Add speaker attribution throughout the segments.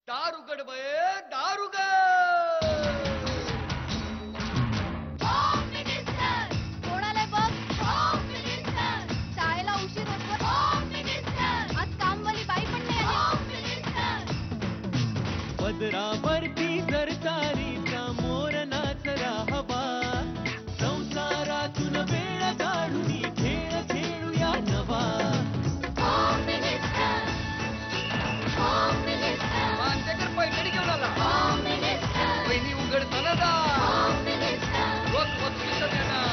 Speaker 1: दार उघड बये, दार उघड.
Speaker 2: कोणाला बघ, शाळेला उशीर होतो. आज कामवाली बाई पण नाही आली.
Speaker 3: पदरावरती जर तारीचा मोर नाचरा हवा, संसारातून वेळ काढून खेळ खेळूया नवा.
Speaker 1: मानतेकर पैठणी घेऊन आला. वहिनी उघडताना जा. रोज बक्षीस देणार.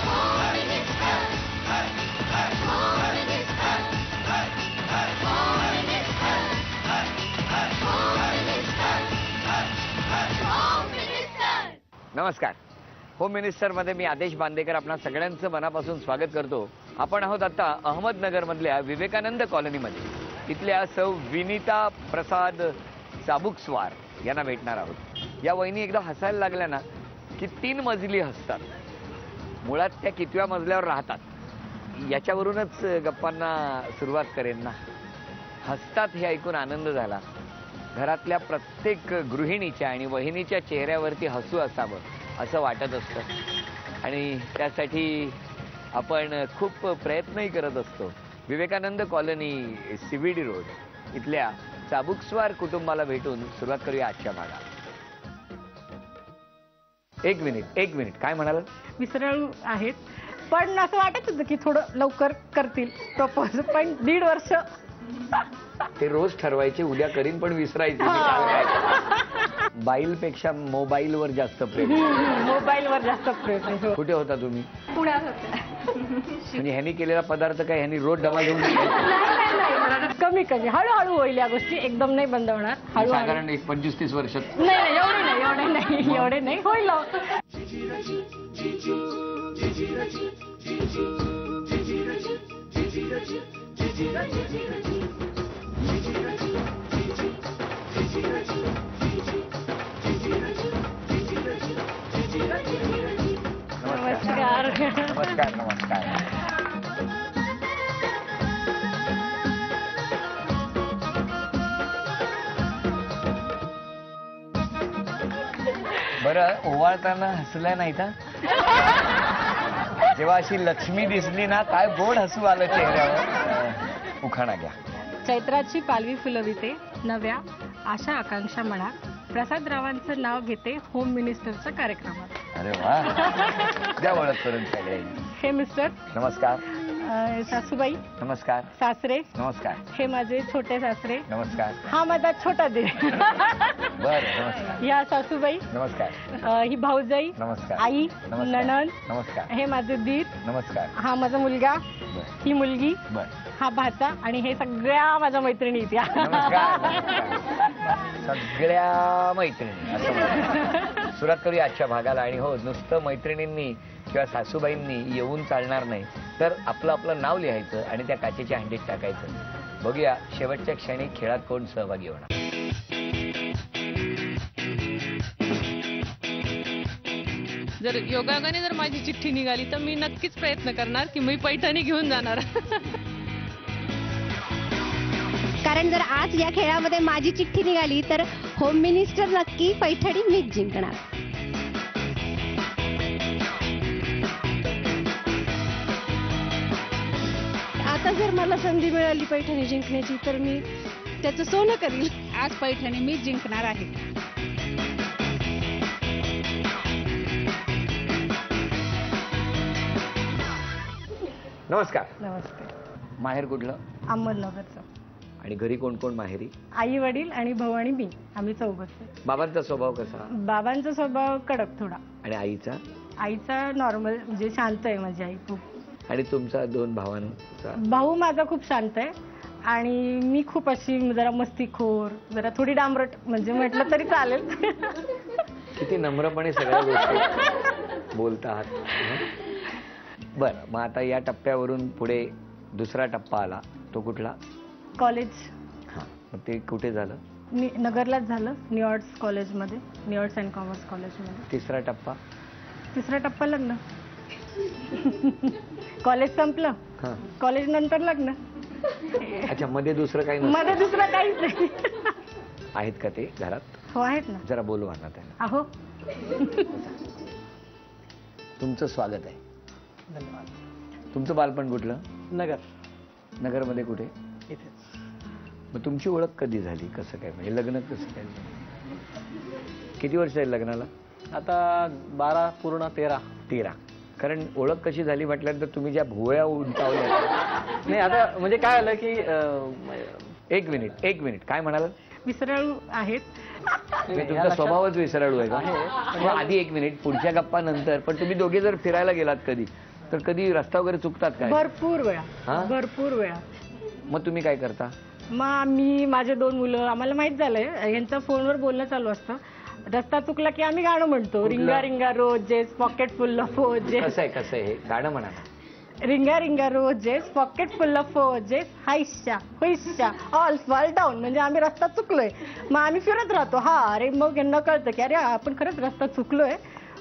Speaker 4: नमस्कार. होम मिनिस्टर मध्ये मी आदेश बांदेकर आपणा सगळ्यांचं मनापासून स्वागत करतो. आपण आहोत आता अहमदनगर मधल्या विवेकानंद कॉलनीमध्ये. इथल्या सौ विनीता प्रसाद चाबुकस्वार यांना भेटणार आहोत. या वहिनी एकदा हसायला लागल्या ना की 3 मजली हसतात. मुळात त्या कितव्या मजल्यावर राहतात याच्यावरूनच गप्पांना सुरुवात करेन ना. हसतात हे ऐकून आनंद झाला. घरातल्या प्रत्येक गृहिणीच्या आणि वहिनीच्या चेहऱ्यावरती हसू असावं असं वाटत असतं आणि त्यासाठी आपण खूप प्रयत्नही करत असतो. विवेकानंद कॉलनी CVD रोड इथल्या चाबुकस्वार कुटुंबाला भेटून सुरुवात करूया आजच्या भागात. एक मिनिट काय म्हणाल?
Speaker 5: विसराळू आहेत पण असं वाटत होतं की थोडं लवकर करतील प्रपोज, पण 1.5 वर्ष.
Speaker 4: ते रोज ठरवायचे उद्या करीन पण विसरायचे. बाईलपेक्षा मोबाईलवर जास्त प्रेम.
Speaker 5: मोबाईलवर जास्त प्रेम आहे.
Speaker 4: कुठे होता तुम्ही?
Speaker 5: पुण्यात होते.
Speaker 4: म्हणजे ह्यांनी केलेला पदार्थ काय ह्यांनी रोज डबा घेऊन
Speaker 5: कमी हळूहळू होईल या गोष्टी. एकदम नाही बंद होणार. हळूहळू.
Speaker 4: साधारण 25-30 वर्षात.
Speaker 5: नाही एवढे नाही होईल. नमस्कार.
Speaker 4: बरं, ओवाळताना हसल्या नाही का? जेव्हा अशी लक्ष्मी दिसली ना काय गोड हसू आलं चेहऱ्यावर. उखाणा घ्या.
Speaker 5: चैत्राची पालवी फुलविते नव्या आशा आकांक्षा म्हणा. प्रसादरावांचं नाव घेते होम मिनिस्टरच्या कार्यक्रमात.
Speaker 4: अरे वा. द्या ओळख करून सगळे.
Speaker 5: हे मिस्टर
Speaker 4: नमस्कार.
Speaker 5: सासूबाई
Speaker 4: नमस्कार.
Speaker 5: सासरे
Speaker 4: नमस्कार.
Speaker 5: हे माझे छोटे सासरे.
Speaker 4: नमस्कार.
Speaker 5: हा माझा छोटा दीर.
Speaker 4: बर. नमस्कार.
Speaker 5: या सासूबाई.
Speaker 4: नमस्कार.
Speaker 5: ही भाऊजाई.
Speaker 4: नमस्कार.
Speaker 5: आई.
Speaker 4: नमस्कार.
Speaker 5: नणंद.
Speaker 4: नमस्कार.
Speaker 5: हे माझे दीर.
Speaker 4: नमस्कार.
Speaker 5: हा माझा मुलगा.
Speaker 4: बर.
Speaker 5: ही मुलगी.
Speaker 4: बर.
Speaker 5: हा भाचा आणि हे सगळ्या माझ्या मैत्रिणी इथे.
Speaker 4: सगळ्या मैत्रिणी असं म्हणा. सुरुवात करूया आजच्या भागाला. आणि हो, नुसतं मैत्रिणींनी किंवा सासूबाईंनी येऊन चालणार नाही, तर आपलं नाव लिहायचं आणि त्या काचेच्या हंडीत टाकायचं. बघूया शेवटच्या क्षणी खेळात कोण सहभागी होणार.
Speaker 6: जर योगायोगाने जर माझी चिठ्ठी निघाली तर मी नक्कीच प्रयत्न करणार की मी पैठणी घेऊन जाणार.
Speaker 2: कारण जर आज या खेळामध्ये माझी चिठ्ठी निघाली तर होम मिनिस्टर नक्की पैठणी मीच जिंकणार. आता जर मला संधी मिळाली पैठणी जिंकण्याची तर मी त्याचं सोनं करील.
Speaker 6: आज पैठणी मीच जिंकणार आहे.
Speaker 4: नमस्कार.
Speaker 5: नमस्ते.
Speaker 4: माहेर कुठलं?
Speaker 5: अहमदनगरचं.
Speaker 4: आणि घरी कोण कोण माहेरी?
Speaker 5: आई वडील आणि भाऊ आणि मी. आम्ही 4.
Speaker 4: बाबांचा स्वभाव कसा?
Speaker 5: बाबांचा स्वभाव कडक थोडा.
Speaker 4: आणि आईचा?
Speaker 5: आईचा नॉर्मल, म्हणजे शांत आहे माझी आई खूप.
Speaker 4: आणि तुमचा 2 भावांचा?
Speaker 5: भाऊ माझा खूप शांत आहे आणि मी खूप अशी जरा मस्तीखोर, जरा थोडी डांबरट, म्हणजे म्हटलं तरी चालेल.
Speaker 4: किती नम्रपणे सगळ्या गोष्टी बोलता आहात. बरं, मग आता या टप्प्यावरून पुढे दुसरा टप्पा आला. तो कुठला?
Speaker 5: कॉलेज.
Speaker 4: हां, मग ते कुठे झालं?
Speaker 5: नगरलाच झालं, न्यू आर्ट्स कॉलेजमध्ये, न्यू आर्ट्स अँड कॉमर्स कॉलेजमध्ये.
Speaker 4: तिसरा टप्पा?
Speaker 5: तिसरा टप्पा लग्न. कॉलेज संपलं, कॉलेज नंतर लग्न.
Speaker 4: अच्छा, मध्ये दुसरं काही
Speaker 5: मध्ये दुसरं काहीच नाही.
Speaker 4: आहेत का ते घरात?
Speaker 5: हो आहेत ना.
Speaker 4: जरा बोलवा ना त्यांना.
Speaker 5: अहो
Speaker 4: तुमचं स्वागत आहे.
Speaker 3: धन्यवाद.
Speaker 4: तुमचं बालपण कुठलं?
Speaker 3: नगर
Speaker 4: नगरमध्ये कुठे?
Speaker 3: इथे.
Speaker 4: मग तुमची ओळख कधी झाली? कसं काय म्हणजे लग्न कसं काय? किती वर्ष आहे लग्नाला?
Speaker 3: आता 12 पूर्ण 13.
Speaker 4: 13. कारण ओळख कशी झाली म्हटल्यानंतर तुम्ही ज्या भुवया उंचावल्या.
Speaker 3: नाही आता म्हणजे काय आलं की
Speaker 4: एक मिनिट काय म्हणाल?
Speaker 5: विसराळू आहेत.
Speaker 4: तुमचा स्वभावच विसराळू आहे का? मग आधी एक मिनिट, पुढच्या गप्पा नंतर. पण तुम्ही दोघे जर फिरायला गेलात कधी तर कधी रस्ता वगैरे चुकतात काय?
Speaker 5: भरपूर
Speaker 4: हा?
Speaker 5: वेळा भरपूर वेळा.
Speaker 4: मग तुम्ही काय करता?
Speaker 5: मग मी माझे 2 मुलं आम्हाला माहित झालंय यांचं फोनवर बोलणं चालू असतं. रस्ता चुकला की आम्ही गाणं म्हणतो.
Speaker 4: कुठलं?
Speaker 5: Ringa ringa roses pocket full of posies.
Speaker 4: कसं आहे हे गाणं म्हणा ना.
Speaker 5: Ringa ringa roses pocket full of posies husha husha all fall down. म्हणजे आम्ही रस्ता चुकलोय. मग आम्ही फिरत राहतो. हा अरे मग यांना कळतं की अरे आपण खरंच रस्ता चुकलोय.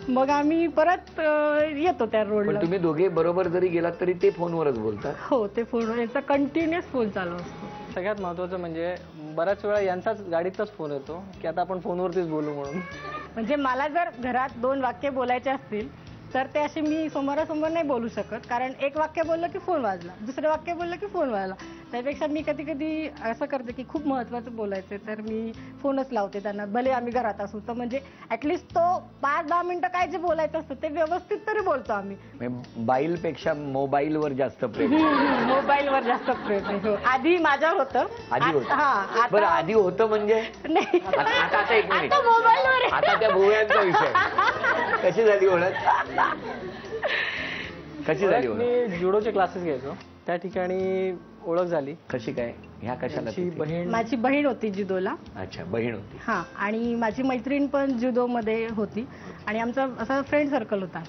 Speaker 5: मग आम्ही परत येतो त्या रोडला.
Speaker 4: पण तुम्ही दोघे बरोबर जरी गेलात तरी ते फोनवरच बोलतात?
Speaker 5: हो ते फोनवर यांचा कंटिन्युअस फोन चालू असतो.
Speaker 3: सगळ्यात महत्त्वाचं म्हणजे बऱ्याच वेळा यांचाच गाडीचाच फोन येतो की आता आपण फोनवरतीच बोलू म्हणून.
Speaker 5: म्हणजे मला जर घरात 2 वाक्य बोलायचे असतील तर ते असे मी समोरासमोर नाही बोलू शकत. कारण एक वाक्य बोललं की फोन वाजला, दुसरं वाक्य बोललं की फोन वाजला. त्यापेक्षा मी कधी कधी असं करते की खूप महत्त्वाचं बोलायचं तर मी फोनच लावते त्यांना, भले आम्ही घरात असू. तर म्हणजे ऍटलिस्ट तो 5-10 मिनिटं काय जे बोलायचं असतं ते व्यवस्थित तरी बोलतो आम्ही.
Speaker 4: बाईलपेक्षा मोबाईलवर जास्त प्रेम.
Speaker 5: मोबाईलवर जास्त प्रेम आहे. हो. आधी माझ्यावर होतं.
Speaker 4: आधी होतं.
Speaker 5: हा
Speaker 4: बरं आधी होतं म्हणजे?
Speaker 5: नाही
Speaker 4: आता एक मिनिट.
Speaker 5: आता मोबाईलवर आहे.
Speaker 4: आता त्या भुवयांचा विषय. कशी झाली ओळख? कशी झाली ओळख?
Speaker 3: मी जुडोचे क्लासेस घ्यायचो त्या ठिकाणी ओळख झाली.
Speaker 4: कशी काय? ह्या कशाला?
Speaker 3: त्यांची बहीण.
Speaker 5: माझी बहीण होती जुदोला.
Speaker 4: अच्छा बहीण होती.
Speaker 5: हा आणि माझी मैत्रीण पण जुदो मध्ये होती आणि आमचा असा फ्रेंड सर्कल होता.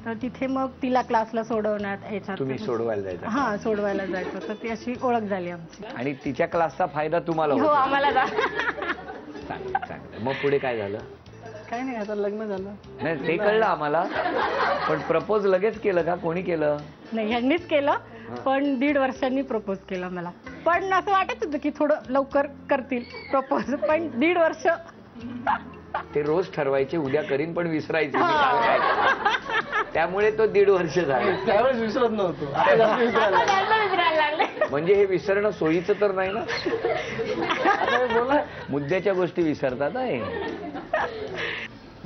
Speaker 5: तर तिथे मग तिला क्लासला सोडवण्यात याच्यात
Speaker 4: तुम्ही सोडवायला जायचं?
Speaker 5: हा सोडवायला जायचं. तर ती अशी ओळख झाली आमची.
Speaker 4: आणि तिच्या क्लासचा फायदा तुम्हाला
Speaker 5: हो
Speaker 4: होता?
Speaker 5: आम्हाला
Speaker 4: चांगलं. मग पुढे काय झालं?
Speaker 3: काय नाही आता लग्न झालं.
Speaker 4: नाही ते कळलं आम्हाला. पण प्रपोज लगेच केलं का? कोणी केलं?
Speaker 5: नाही ह्यांनीच केलं. पण 1.5 वर्षांनी प्रपोज केलं मला. पण असं वाटत होतं की थोडं लवकर करतील प्रपोज. पण 1.5 वर्ष.
Speaker 4: ते रोज ठरवायचे उद्या करीन पण विसरायचे मी काल काय केलं. त्यामुळे तो 1.5 वर्ष झाले.
Speaker 3: त्यावेळेस विसरत नव्हतो.
Speaker 5: विसरायला लागले.
Speaker 4: म्हणजे हे विसरणं सोयीचं तर नाही ना?
Speaker 3: बोला
Speaker 4: मुद्द्याच्या गोष्टी विसरतात आहे.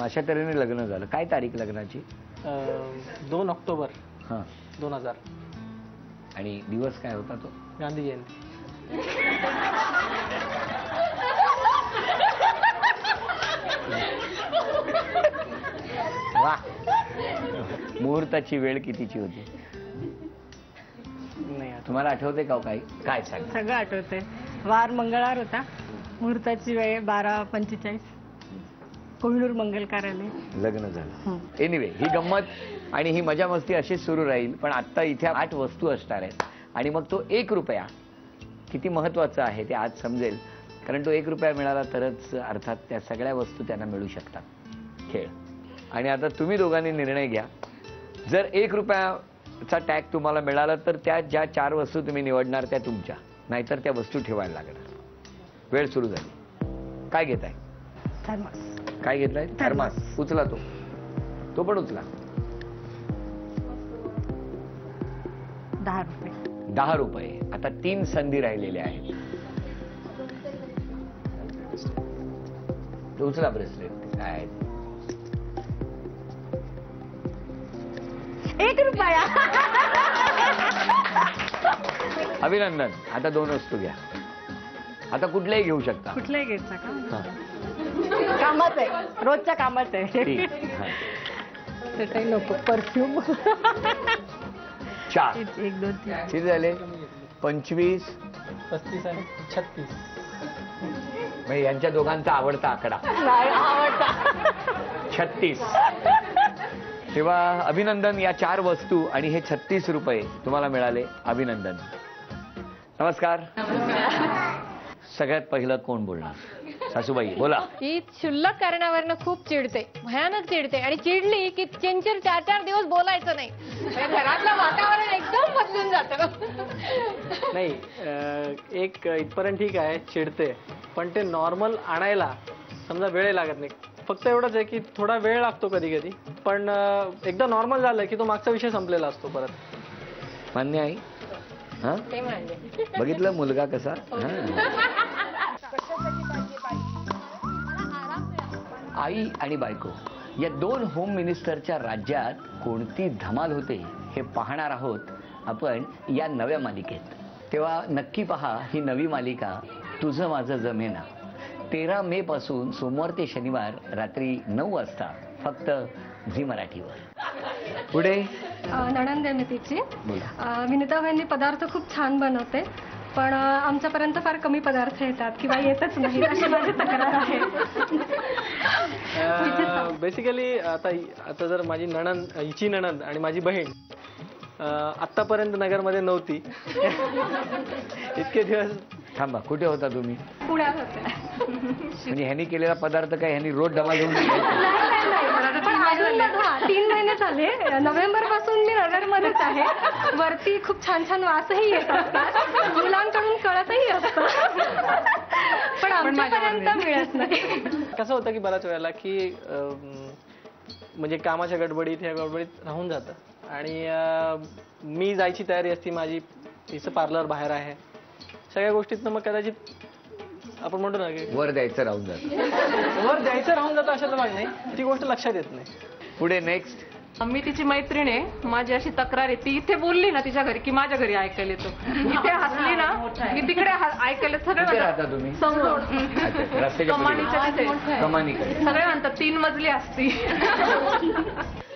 Speaker 4: अशा तऱ्हेने लग्न झालं. काय तारीख लग्नाची?
Speaker 3: 2 ऑक्टोबर
Speaker 4: हा
Speaker 3: 2000.
Speaker 4: आणि दिवस काय होता तो?
Speaker 3: गांधी जयंती.
Speaker 4: वा. मुहूर्ताची वेळ कितीची होती?
Speaker 3: नाही
Speaker 4: तुम्हाला आठवते का काही? काय सांग?
Speaker 5: सगळं आठवतंय. वार मंगळवार होता. मुहूर्ताची वेळ 12:45. कोहिनूर मंगल कार्यालय.
Speaker 4: लग्न झालं. एनिवे ही गंमत आणि ही मजा मस्ती अशीच सुरू राहील. पण आता इथे 8 वस्तू असणार आहेत आणि मग तो 1 रुपया किती महत्वाचा आहे ते आज समजेल. कारण तो 1 रुपया मिळाला तरच अर्थात त्या सगळ्या वस्तू त्यांना मिळू शकतात. खेळ. आणि आता तुम्ही दोघांनी निर्णय घ्या. जर 1 रुपयाचा टॅग तुम्हाला मिळाला तर त्या ज्या 4 वस्तू तुम्ही निवडणार त्या तुमच्या, नाहीतर त्या वस्तू ठेवायला लागणार. वेळ सुरू झाली. काय घेताय?
Speaker 5: थर्मास.
Speaker 4: काय घेतलाय? थर्मास. उचला तो पण उचला.
Speaker 5: 10 रुपये.
Speaker 4: 10 रुपये. आता 3 संधी राहिलेल्या आहेत. उचला ब्रेसलेट. काय
Speaker 5: 1 रुपया.
Speaker 4: अभिनंदन. आता 2 वस्तू घ्या. आता कुठल्याही घेऊ शकता.
Speaker 5: कुठलाही घ्यायचा का?
Speaker 4: हा.
Speaker 5: कामाच आहे. रोजच्या कामाच आहे.
Speaker 4: ठीक. हा.
Speaker 5: ते काही नको. परफ्यूम.
Speaker 4: 4.
Speaker 5: 1 2 3.
Speaker 4: किती झाले? 25.
Speaker 3: 35 आणि 36.
Speaker 4: म्हणजे यांच्या दोघांचा आवडता आकडा
Speaker 5: नाही आवडता.
Speaker 4: 36. तेव्हा अभिनंदन. या 4 वस्तू आणि हे 36 रुपये तुम्हाला मिळाले. अभिनंदन. नमस्कार. सगळ्यात पहिलं कोण बोलणार? सासूबाई बोला.
Speaker 2: ही क्षुल्लक कारणावरनं खूप चिडते, भयानक चिडते आणि चिडली की 4 दिवस बोलायचं नाही. म्हणजे घरातलं वातावरण एकदम बदलून जातं.
Speaker 3: नाही एक इथपर्यंत ठीक आहे चिडते पण ते नॉर्मल आणायला समजा वेळ लागत नाही. फक्त एवढंच आहे की थोडा वेळ लागतो कधी कधी, पण एकदा नॉर्मल झालं की तो मागचा विषय संपलेला असतो परत.
Speaker 4: मान्य आहे? हा
Speaker 2: ते म्हणजे
Speaker 4: बघितलं मुलगा कसा? आई आणि बायको या दोन होम मिनिस्टरच्या राज्यात कोणती धमाल होते हे पाहणार आहोत आपण या नव्या मालिकेत. तेव्हा नक्की पहा ही नवी मालिका तुझं माझं जमेना. 13 मे पासून सोमवार ते शनिवार रात्री 9 वाजता फक्त झी मराठीवर. पुढे
Speaker 7: नणंद आहे मी तिची.
Speaker 4: बोला.
Speaker 7: विनिता वहिनी पदार्थ खूप छान बनवते, पण आमच्यापर्यंत फार कमी पदार्थ येतात किंवा येतच नाही अशी माझी तक्रार आहे.
Speaker 3: बेसिकली आता जर माझी नणंद, हिची नणंद आणि माझी बहीण आतापर्यंत नगरमध्ये नव्हती. इतके दिवस.
Speaker 4: थांबा, कुठे होता तुम्ही?
Speaker 7: पुण्यात होते.
Speaker 4: म्हणजे ह्यांनी केलेला पदार्थ काय ह्यांनी रोज डबा घेऊन
Speaker 7: पण अजून 3 महिने झाले. नोव्हेंबर पासून मी नगरमध्येच आहे. वरती खूप छान छान वासही येत असतात, मुलांकडून कळतही असतं, पण आमच्यापर्यंत मिळत नाही.
Speaker 3: कसं होतं की बऱ्याच वेळेला की म्हणजे कामाच्या गडबडीत ह्या गडबडीत राहून जातं, आणि मी जायची तयारी असती माझी. तिचं पार्लर बाहेर आहे. सगळ्या गोष्टीतनं मग कदाचित आपण म्हणतो ना की
Speaker 4: वर द्यायचं राहून जातं.
Speaker 3: वर द्यायचं राहून जातं अशातलं भाग नाही, ती गोष्ट लक्षात येत नाही.
Speaker 4: पुढे नेक्स्ट.
Speaker 6: मी तिची मैत्रीण आहे. माझी अशी तक्रार आहे, ती इथे बोलली ना तिच्या घरी की माझ्या घरी ऐकायला येतो, इथे हसली ना की तिकडे ऐकायला
Speaker 4: कुठे
Speaker 6: सगळे
Speaker 4: राहता तुम्ही?
Speaker 6: समोर
Speaker 4: अच्छा, रस्त्याच्या
Speaker 6: कमानीच्या तिथे
Speaker 4: पलीकडे. कमानीकडे.
Speaker 6: सगळे म्हणतात 3 मजली असती.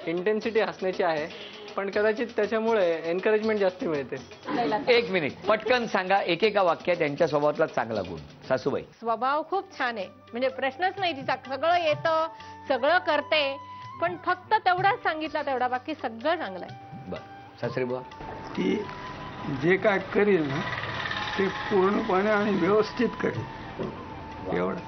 Speaker 3: इंटेन्सिटी हसण्याची आहे, पण कदाचित त्याच्यामुळे एनकरेजमेंट जास्त मिळते.
Speaker 4: 1 मिनिट, पटकन सांगा एकेका वाक्यात त्यांच्या स्वभावातला चांगला गुण. सासूबाई.
Speaker 2: स्वभाव खूप छान आहे, म्हणजे प्रश्नच नाही तिचा. सगळं येतं, सगळं करते, पण फक्त तेवढाच सांगितलं तेवढा, बाकी सगळं चांगलं आहे.
Speaker 4: बर. सासरी बुवा.
Speaker 8: ती जे काय करील ना ते पूर्णपणे आणि व्यवस्थित करेल, एवढं.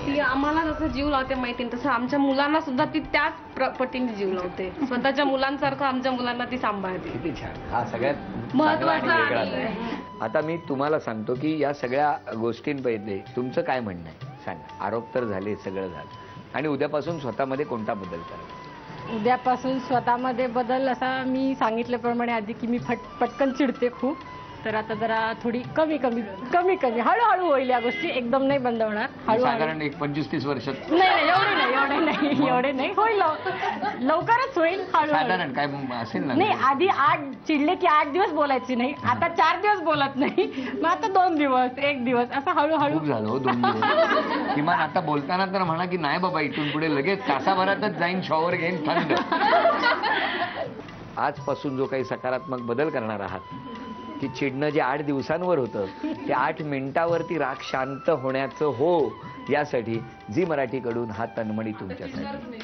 Speaker 6: ती आम्हाला जसं जीव लावते मैत्रीण, तसं आमच्या मुलांना सुद्धा ती त्याच पटीने जीव लावते. स्वतःच्या मुलांसारखं आमच्या मुलांना ती सांभाळते.
Speaker 4: किती छान. हा सगळ्यात
Speaker 6: महत्त्वाचा
Speaker 4: चांगला आणि
Speaker 6: आणि-
Speaker 4: वेगळाच आहे. आता मी तुम्हाला सांगतो की या सगळ्या गोष्टींपैकी तुमचं काय म्हणणं आहे सांगा. आरोप तर झाले, सगळं झालं, आणि उद्यापासून स्वतःमध्ये कोणता बदल करा?
Speaker 5: उद्यापासून स्वतःमध्ये बदल असा मी सांगितल्याप्रमाणे आधी की मी पटकन चिडते खूप, तर आता जरा थोडी कमी हळूहळू होईल. या गोष्टी एकदम नाही बंद होणार, हळूहळू.
Speaker 4: साधारण एक 25-30 वर्षात
Speaker 5: नाही एवढे नाही होईल, लवकरच होईल, हळूहळू.
Speaker 4: साधारण काय असेल ना?
Speaker 5: नाही, आधी 8 चिडले की 8 दिवस बोलायची नाही, आता 4 दिवस बोलत नाही, मग आता 2 दिवस, 1 दिवस, असं हळूहळू.
Speaker 4: खूप झालं हो 2 दिवस. किमान आता बोलताना तर म्हणा की नाही बाबा इथून पुढे लगेच तासाभरातच जाईन, शॉवर घेईन, थंड. आजपासून जो काही सकारात्मक बदल करणार आहात की चिडणं जे 8 दिवसांवर होतं ते 8 मिनिटावरती राग शांत होण्याचं हो, यासाठी झी मराठीकडून हा तन्मणी तुमच्यासाठी.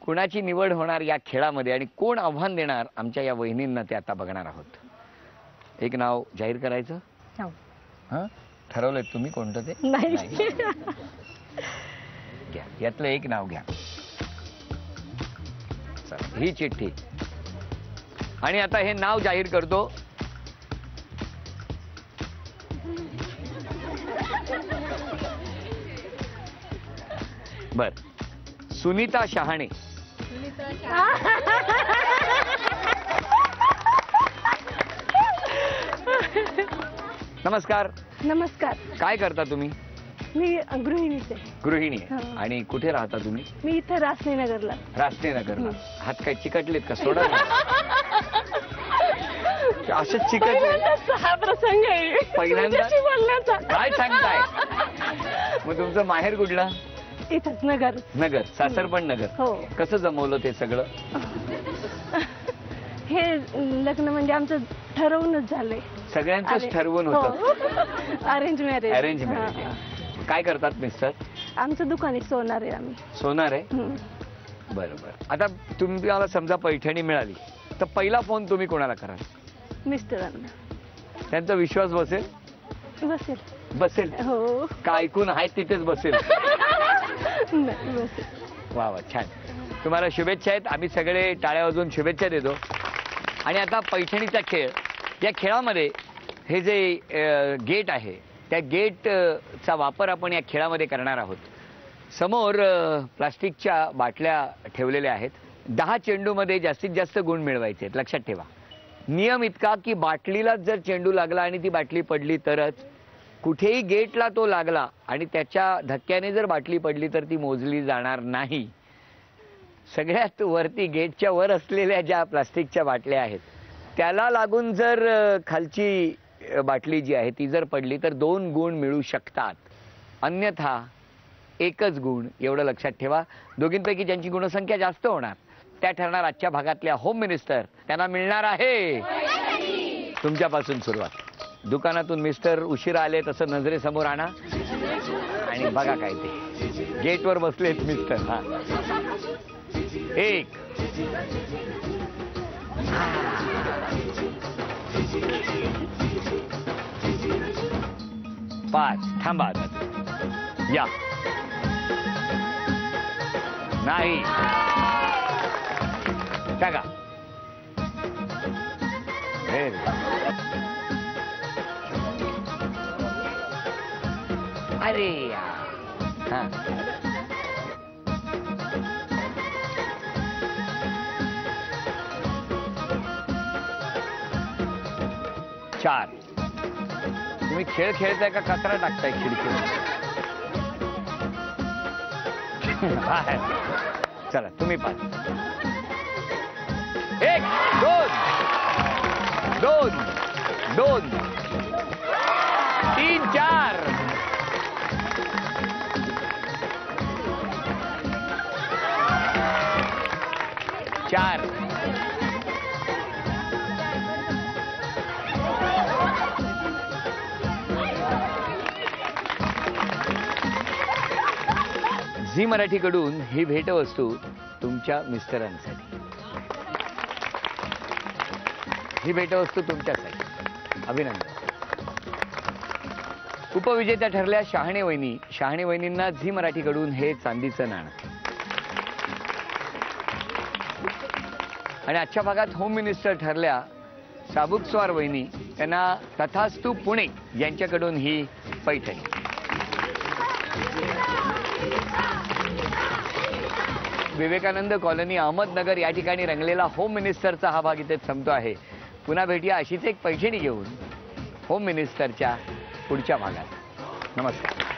Speaker 4: कुणाची निवड होणार या खेळामध्ये आणि कोण आव्हान देणार आमच्या या वहिनींना ते आता बघणार आहोत. एक नाव जाहीर करायचं. हा, ठरवलंय तुम्ही कोणतं ते?
Speaker 5: नाही.
Speaker 4: घ्या, यातलं एक नाव घ्या. चला, ही चिठ्ठी. आणि आता हे नाव जाहीर करतो. बर. सुनीता शहाणे. नमस्कार.
Speaker 7: नमस्कार.
Speaker 4: काय करता तुम्ही?
Speaker 7: मी गृहिणीच आहे.
Speaker 4: गृहिणी आहे. आणि कुठे राहता तुम्ही?
Speaker 7: मी इथे रासनेनगरला.
Speaker 4: रासनेनगरला. हात काय चिकटलेत का? सोडा ना. असंच चिकटले.
Speaker 7: हा प्रसंग आहे
Speaker 4: पहिल्यांदा
Speaker 7: बोलण्याचा.
Speaker 4: काय सांगताय? मग तुमचं माहेर कुठला?
Speaker 7: इथंच नगर.
Speaker 4: नगर. सासर पण नगर.
Speaker 7: हो.
Speaker 4: कसं जमवलं ते सगळं?
Speaker 7: हे लग्न म्हणजे आमचं ठरवूनच झालंय.
Speaker 4: सगळ्यांचंच ठरवून होतं.
Speaker 7: Arrange marriage.
Speaker 4: Arrange marriage. काय करतात मिस्टर?
Speaker 7: आमचं दुकान आहे, सोनार आहे आम्ही.
Speaker 4: सोनार आहे. बरोबर. आता तुम्हाला समजा पैठणी मिळाली तर पहिला फोन तुम्ही कोणाला कराल?
Speaker 7: मिस्टरांना.
Speaker 4: त्यांचा विश्वास बसेल?
Speaker 7: बसेल.
Speaker 4: बसेल.
Speaker 7: हो.
Speaker 4: का ऐकून आहे तिथेच बसेल?
Speaker 7: नाही, बसेल.
Speaker 4: वा वा, छान. तुम्हाला शुभेच्छा आहेत. आम्ही सगळे टाळ्या वाजवून शुभेच्छा देतो. आणि आता पैठणीचा खेळ. या खेळामध्ये हे जे गेट आहे त्या गेटचा वापर आपण या खेळामध्ये करणार आहोत. समोर प्लास्टिकच्या बाटल्या ठेवलेल्या आहेत. 10 चेंडूमध्ये जास्तीत जास्त गुण मिळवायचे आहेत. लक्षात ठेवा नियम इतका की बाटलीला जर चेंडू लागला आणि ती बाटली पडली तरच, कुठेही गेटला तो लागला आणि त्याच्या धक्क्याने जर बाटली पडली तर ती मोजली जाणार नाही. सगळ्यात वरती गेटच्या वर असलेल्या ज्या प्लास्टिकच्या बाटल्या आहेत त्याला लागून जर खालची बाटली जी आहे ती जर पडली तर 2 गुण मिळू शकतात, अन्यथा 1च गुण. एवढं लक्षात ठेवा. दोघींपैकी ज्यांची गुणसंख्या जास्त होणार त्या ठरणार आजच्या भागातल्या होम मिनिस्टर. त्यांना मिळणार आहे तुमच्यापासून सुरुवात. दुकानातून मिस्टर उशिरा आले तसं नजरेसमोर आणा आणि बघा काय ते गेटवर बसलेत मिस्टर. हा 1 5 थांबा या नाही टाका. अरे हा 4 तुम्ही खेळ खेळताय का कचरा टाकताय खिडकीवर? चला तुम्ही 5 1 2 2 3 4 4 झी मराठीकडून ही भेटवस्तू तुमच्या मिस्टरांसाठी. ही भेटवस्तू तुमच्यासाठी. अभिनंदन. उपविजेत्या ठरल्या शहाणे वहिनी. शहाणे वहिनींना झी मराठीकडून हे चांदीचं नाणं. आणि आजच्या भागात होम मिनिस्टर ठरल्या साबुकस्वार वहिनी. त्यांना तथास्तू पुणे यांच्याकडून ही पैठणी. विवेकानंद कॉलनी अहमदनगर या ठिकाणी रंगलेला होम मिनिस्टरचा हा भाग इथेच संपतो आहे. पुन्हा भेटूया अशीच एक पैठणी घेऊन होम मिनिस्टरच्या पुढच्या भागात. नमस्कार.